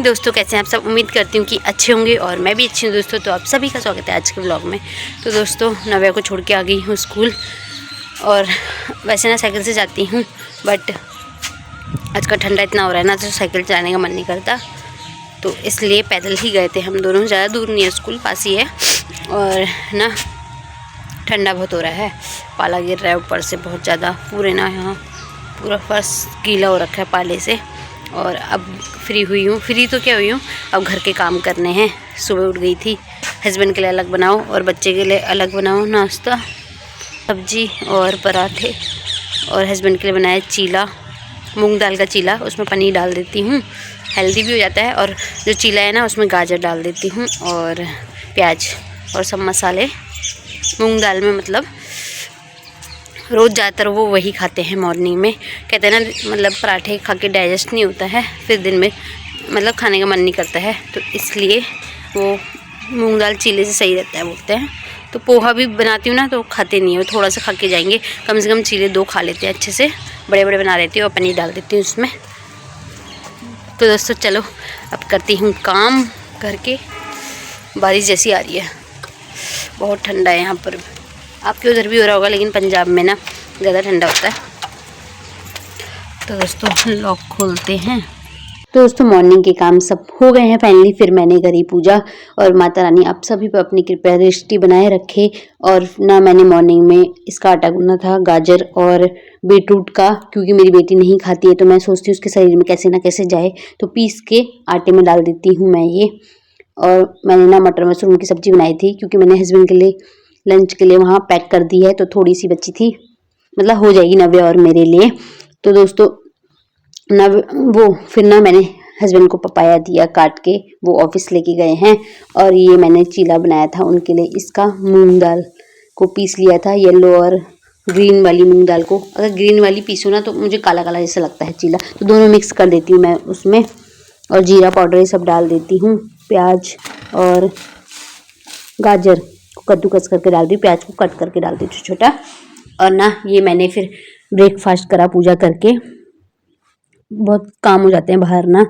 Morning दोस्तों, कैसे हैं आप सब। उम्मीद करती हूँ कि अच्छे होंगे और मैं भी अच्छी हूँ दोस्तों। तो आप सभी का स्वागत है आज के व्लॉग में। तो दोस्तों, नव्या को छोड़ के आ गई हूँ स्कूल। और वैसे ना साइकिल से जाती हूँ, बट आज का ठंडा इतना हो रहा है ना, तो साइकिल चलाने का मन नहीं करता, तो इसलिए पैदल ही गए थे हम दोनों। ज़्यादा दूर नहीं है, स्कूल पास ही है। और ना ठंडा बहुत हो रहा है, पाला गिर रहा है ऊपर से बहुत ज़्यादा। पूरे ना यहाँ पूरा फर्श गीला हो रखा है पाले से। और अब फ्री हुई हूँ, फ्री तो क्या हुई हूँ, अब घर के काम करने हैं। सुबह उठ गई थी, हस्बैंड के लिए अलग बनाओ और बच्चे के लिए अलग बनाओ नाश्ता, सब्जी और पराठे। और हस्बैंड के लिए बनाया चीला, मूंग दाल का चीला। उसमें पनीर डाल देती हूँ, हेल्दी भी हो जाता है। और जो चीला है ना, उसमें गाजर डाल देती हूँ और प्याज और सब मसाले। मूंग दाल में मतलब रोज़ ज़्यादातर वो वही खाते हैं मॉर्निंग में। कहते हैं ना, मतलब पराठे खा के डाइजेस्ट नहीं होता है, फिर दिन में मतलब खाने का मन नहीं करता है, तो इसलिए वो मूंग दाल चीले से सही रहता है बोलते हैं। तो पोहा भी बनाती हूँ ना, तो खाते नहीं है, थोड़ा सा खा के जाएंगे। कम से कम चीले 2 खा लेते हैं अच्छे से, बड़े बड़े बना लेती हूँ और पनीर डाल देती हूँ उसमें। तो दोस्तों चलो, अब करती हूँ काम घर के। बारिश जैसी आ रही है, बहुत ठंडा है यहाँ पर। आपके उधर भी हो रहा होगा, लेकिन पंजाब में ना ज़्यादा ठंडा होता है। तो दोस्तों लॉक खोलते हैं। तो दोस्तों मॉर्निंग के काम सब हो गए हैं फाइनली। फिर मैंने करी पूजा, और माता रानी आप सभी पर अपनी कृपा दृष्टि बनाए रखे। और ना मैंने मॉर्निंग में इसका आटा गूंदा था, गाजर और बीटरूट का, क्योंकि मेरी बेटी नहीं खाती है, तो मैं सोचती हूँ उसके शरीर में कैसे ना कैसे जाए, तो पीस के आटे में डाल देती हूँ मैं ये। और मैंने ना मटर मशरूम की सब्जी बनाई थी, क्योंकि मैंने हस्बैंड के लिए लंच के लिए वहाँ पैक कर दी है, तो थोड़ी सी बची थी, मतलब हो जाएगी नव्या और मेरे लिए। तो दोस्तों फिर ना मैंने हस्बैंड को पपाया दिया काट के, वो ऑफिस लेके गए हैं। और ये मैंने चीला बनाया था उनके लिए, इसका मूंग दाल को पीस लिया था, येलो और ग्रीन वाली मूंग दाल को। अगर ग्रीन वाली पीसो ना तो मुझे काला काला जैसा लगता है चीला, तो दोनों मिक्स कर देती हूँ मैं उसमें। और जीरा पाउडर ये सब डाल देती हूँ, प्याज और गाजर को कद्दूकस करके डाल दी, प्याज को कट करके डाल दी छोटा। और ना ये मैंने फिर ब्रेकफास्ट करा पूजा करके। बहुत काम हो जाते हैं बाहर ना,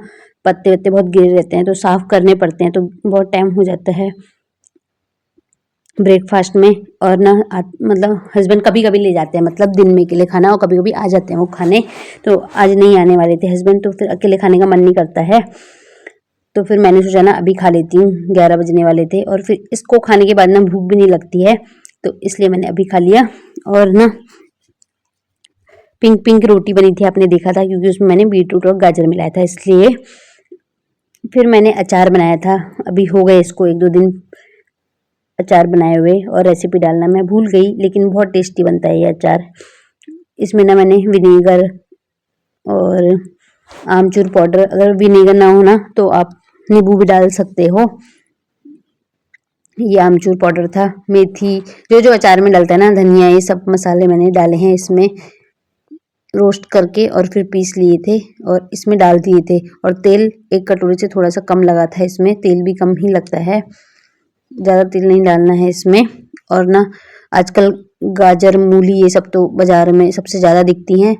पत्ते वत्ते बहुत गिरे रहते हैं, तो साफ़ करने पड़ते हैं, तो बहुत टाइम हो जाता है ब्रेकफास्ट में। और ना मतलब हस्बैंड कभी कभी ले जाते हैं, मतलब दिन में के लिए खाना, और कभी कभी आ जाते हैं वो खाने। तो आज नहीं आने वाले थे हस्बैंड, तो फिर अकेले खाने का मन नहीं करता है, तो फिर मैंने सोचा ना अभी खा लेती हूँ, 11 बजने वाले थे। और फिर इसको खाने के बाद ना भूख भी नहीं लगती है, तो इसलिए मैंने अभी खा लिया। और ना पिंक पिंक रोटी बनी थी, आपने देखा था, क्योंकि उसमें मैंने बीटरूट और गाजर मिलाया था, इसलिए। फिर मैंने अचार बनाया था, अभी हो गए इसको 1-2 दिन अचार बनाए हुए, और रेसिपी डालना मैं भूल गई, लेकिन बहुत टेस्टी बनता है ये अचार। इसमें ना मैंने विनेगर और आमचूर पाउडर, अगर विनेगर ना हो ना तो आप नींबू भी डाल सकते हो। ये आमचूर पाउडर था, मेथी, जो जो अचार में डलता है ना, धनिया, ये सब मसाले मैंने डाले हैं इसमें, रोस्ट करके और फिर पीस लिए थे और इसमें डाल दिए थे। और तेल 1 कटोरी से थोड़ा सा कम लगा था इसमें, तेल भी कम ही लगता है, ज़्यादा तेल नहीं डालना है इसमें। और ना आजकल गाजर, मूली ये सब तो बाज़ार में सबसे ज़्यादा दिखती हैं,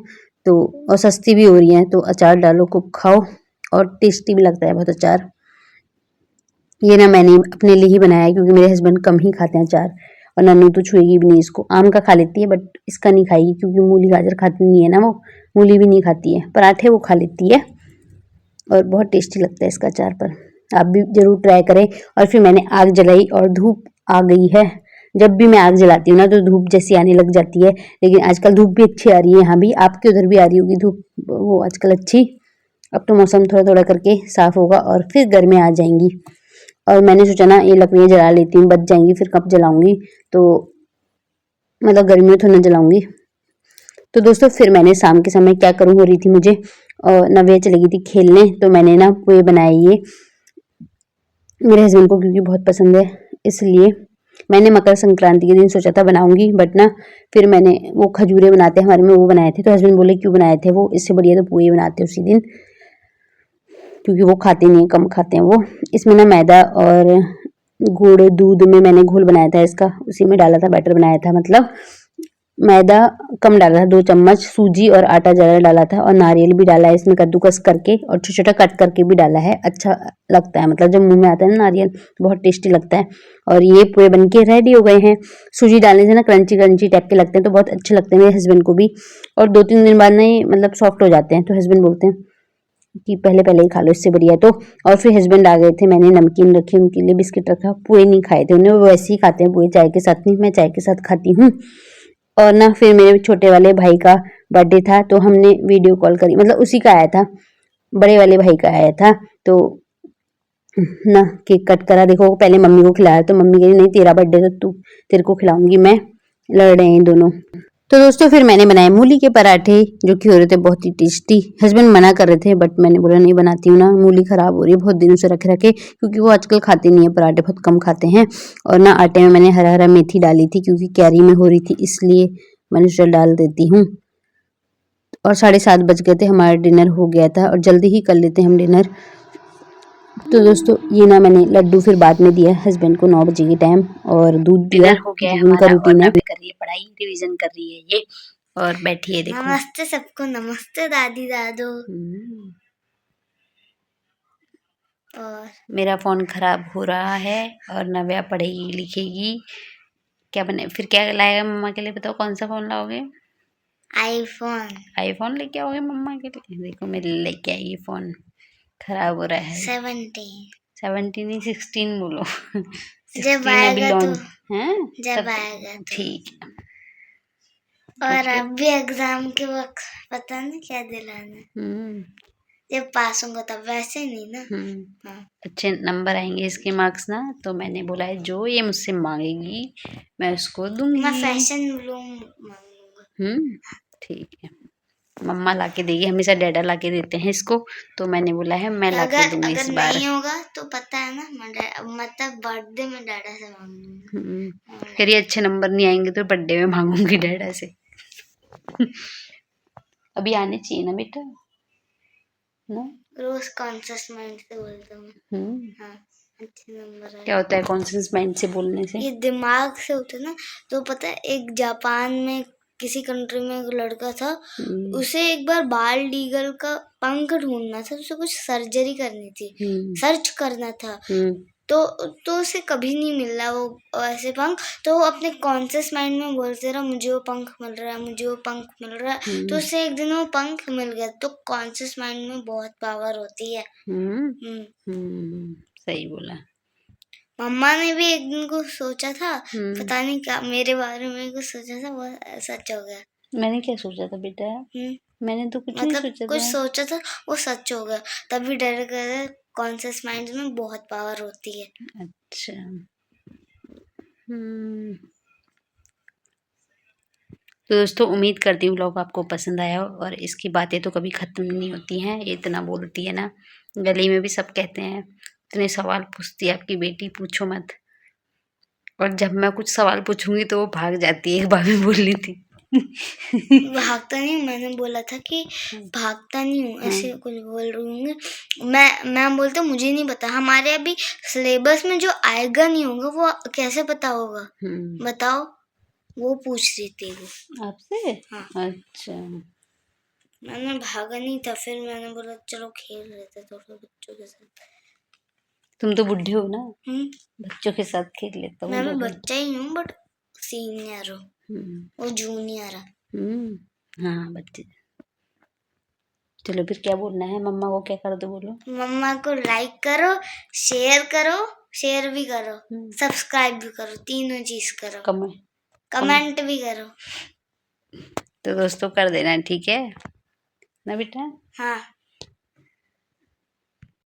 तो और सस्ती भी हो रही हैं, तो अचार डालो, खूब खाओ, और टेस्टी भी लगता है बहुत अचार। ये ना मैंने अपने लिए ही बनाया है, क्योंकि मेरे हस्बैंड कम ही खाते हैं अचार, और नन्नू तो छुएगी भी नहीं इसको। आम का खा लेती है, बट इसका नहीं खाएगी, क्योंकि मूली गाजर खाती नहीं है ना, वो मूली भी नहीं खाती है। पराठे वो खा लेती है, और बहुत टेस्टी लगता है इसका अचार। पर आप भी ज़रूर ट्राई करें। और फिर मैंने आग जलाई, और धूप आ गई है। जब भी मैं आग जलाती हूँ ना, तो धूप जैसी आने लग जाती है, लेकिन आजकल धूप भी अच्छी आ रही है, यहाँ भी आपके उधर भी आ रही होगी धूप वो आजकल अच्छी। अब तो मौसम थोड़ा थोड़ा करके साफ़ होगा, और फिर गर्मी आ जाएंगी। और मैंने सोचा ना ये लकड़ियाँ जला लेती हूँ, बच जाएंगी, फिर कब जलाऊंगी, तो मतलब गर्मी में तो न जलाऊंगी। तो दोस्तों फिर मैंने शाम के समय क्या करूँ हो रही थी मुझे, और नव्या चली गई थी खेलने, तो मैंने ना पोहे बनाए, ये मेरे हस्बैंड को क्योंकि बहुत पसंद है, इसलिए मैंने मकर संक्रांति के दिन सोचा था बनाऊंगी, बट ना फिर मैंने वो खजूरे बनाते हैं हमारे में, वो बनाए थे। तो हस्बैंड बोले क्यों बनाए थे वो, इससे बढ़िया तो पोहे बनाते उसी दिन, क्योंकि वो खाते नहीं, कम खाते हैं वो। इसमें ना मैदा और गुड़ दूध में मैंने घोल बनाया था इसका, उसी में डाला था, बैटर बनाया था मतलब। मैदा कम डाला था, 2 चम्मच सूजी और आटा ज़्यादा डाला था और नारियल भी डाला है इसमें कद्दूकस करके और छोटा-छोटा कट करके भी डाला है। अच्छा लगता है, मतलब जब मुँह में आता है ना नारियल तो बहुत टेस्टी लगता है। और ये पोहे बन के रेडी हो गए हैं। सूजी डालने से ना क्रंची-क्रंची टाइप के लगते हैं तो बहुत अच्छे लगते हैं मेरे हस्बैंड को भी और 2-3 दिन बाद ना ये मतलब सॉफ्ट हो जाते हैं तो हस्बैंड बोलते हैं कि पहले-पहले ही खा लो इससे बढ़िया है तो। और फिर हस्बैंड आ गए थे, मैंने नमकीन रखी उनके लिए, बिस्किट रखा, पोहे नहीं खाए थे उन्हें, वो वैसे ही खाते हैं पोहे चाय के साथ, नहीं मैं चाय के साथ खाती हूँ। और ना फिर मेरे छोटे वाले भाई का बर्थडे था तो हमने वीडियो कॉल करी, मतलब उसी का आया था, बड़े वाले भाई का आया था तो ना केक कट करा। देखो पहले मम्मी को खिलाया तो मम्मी कही नहीं तेरा बर्थडे तो तेरे को खिलाऊंगी मैं, लड़ रहे हैं दोनों। तो दोस्तों फिर मैंने बनाए मूली के पराठे जो कि हो रहे थे बहुत ही टेस्टी। हस्बैंड मना कर रहे थे बट मैंने बोला नहीं बनाती हूँ ना, मूली खराब हो रही है बहुत दिनों से रखे रखे, क्योंकि वो आजकल खाते नहीं है पराठे, बहुत कम खाते हैं। और ना आटे में मैंने हरा हरा मेथी डाली थी क्योंकि कैरी में हो रही थी इसलिए मैंने सोचा डाल देती हूँ। और 7:30 बज गए थे, हमारा डिनर हो गया था और जल्दी ही कर लेते हैं हम डिनर। तो दोस्तों ये ना मैंने लड्डू फिर बाद में दिया हस्बैंड को 9 बजे के टाइम और दूध दिया, डिनर हो गया है उनका हमारा और रूटीन है। नवे कर रही है पढ़ाई, रिवीजन कर रही है ये और बैठी है देखो। नमस्ते सबको, नमस्ते दादी दादू। और मेरा फोन खराब हो रहा है और नव्या पढ़ेगी लिखेगी। क्या बने फिर, क्या लाएगा मम्मा के लिए बताओ, कौन सा फोन लाओगे? आईफोन आईफोन लेके आओगे मम्मा के लिए? देखो मेरे लिए लेके आई फोन, खराब हो रहा है। 17 नहीं 16 बोलो। जब 16 अभी आएगा तो लॉन्च है जब तब आएगा तो। ठीक है। और ओके। अब भी एग्जाम के वक्त पता नहीं क्या दिलाना, जब पास होगा तब, वैसे नहीं ना। हाँ। अच्छे नंबर आएंगे इसके मार्क्स ना, तो मैंने बोला है जो ये मुझसे मांगेगी मैं उसको दूंगी। मैं फैशन ब्लूम मांगूंगा। ठीक है, मम्मा लाके देगी, हमेशा डैडा लाके देते हैं इसको, तो मैंने बोला है मैं लाके दूंगी इस अगर बार। नहीं होगा तो पता है ना, मतलब बर्थडे में डैडा से मांगूंगा। फिर ये अच्छे नंबर नहीं आएंगे तो बर्थडे में मांगूंगी डैडा से। अभी आने चाहिए ना बेटा ना, रोज कॉन्शियस माइंड से बोलता हूँ। हाँ, अच्छे नंबर आए। क्या होता है कॉन्शियस माइंड से बोलने से? ये दिमाग से होता है ना। तो पता है एक जापान में किसी कंट्री में एक लड़का था, उसे एक बार बाल्ड ईगल का पंख ढूंढना था, उसे कुछ सर्जरी करनी थी, सर्च करना था। तो उसे कभी नहीं मिल रहा वो ऐसे पंख, तो वो अपने कॉन्शियस माइंड में बोलते रहा मुझे वो पंख मिल रहा है, मुझे वो पंख मिल रहा है। तो उसे एक दिन वो पंख मिल गया। तो कॉन्शियस माइंड में बहुत पावर होती है। सही बोला। मम्मा ने भी एक दिन को सोचा था, पता नहीं क्या मेरे बारे में कुछ सोचा था, वो सच हो गया। मैंने क्या सोचा था बेटा? मैंने तो कुछ नहीं सोचा था। कुछ सोचा था वो सच हो गया। तभी डर गए, कॉन्शियस माइंड में बहुत पावर होती है। अच्छा। तो दोस्तों उम्मीद करती हूँ व्लॉग आपको पसंद आया हो, और इसकी बातें तो कभी ख़त्म नहीं होती हैं, ये इतना बोलती है ना, गली में भी सब कहते हैं इतने सवाल पूछती है आपकी बेटी, पूछो मत। और जब मैं कुछ सवाल पूछूंगी तो वो भाग जाती है, एक बार मैं बोल ली थी। भागता नहीं हूँ, मैंने बोला था कि भागता नहीं हूँ, ऐसे कुछ बोल रही हूँ मैं बोलता हूँ मुझे नहीं पता, हमारे अभी सिलेबस में जो आएगा नहीं होगा वो कैसे पता होगा, बताओ। वो पूछ रही थी वो आपसे। हाँ। अच्छा, मैंने भागा नहीं था, फिर मैंने बोला चलो खेल रहे थे थोड़ा बच्चों के साथ। तुम तो बुढ़े हो ना, बच्चों के साथ खेल लेता हूँ। मैं भी बच्चा ही हूँ बट सीनियर हूँ, वो जूनियर है। हाँ बच्चे। चलो फिर क्या बोलना है, मम्मा को क्या कर दो बोलो? मम्मा को लाइक करो, शेयर भी करो, सब्सक्राइब भी करो, तीनों चीज करो, कमेंट भी करो। तो दोस्तों कर देना, ठीक है ना बेटा? हाँ।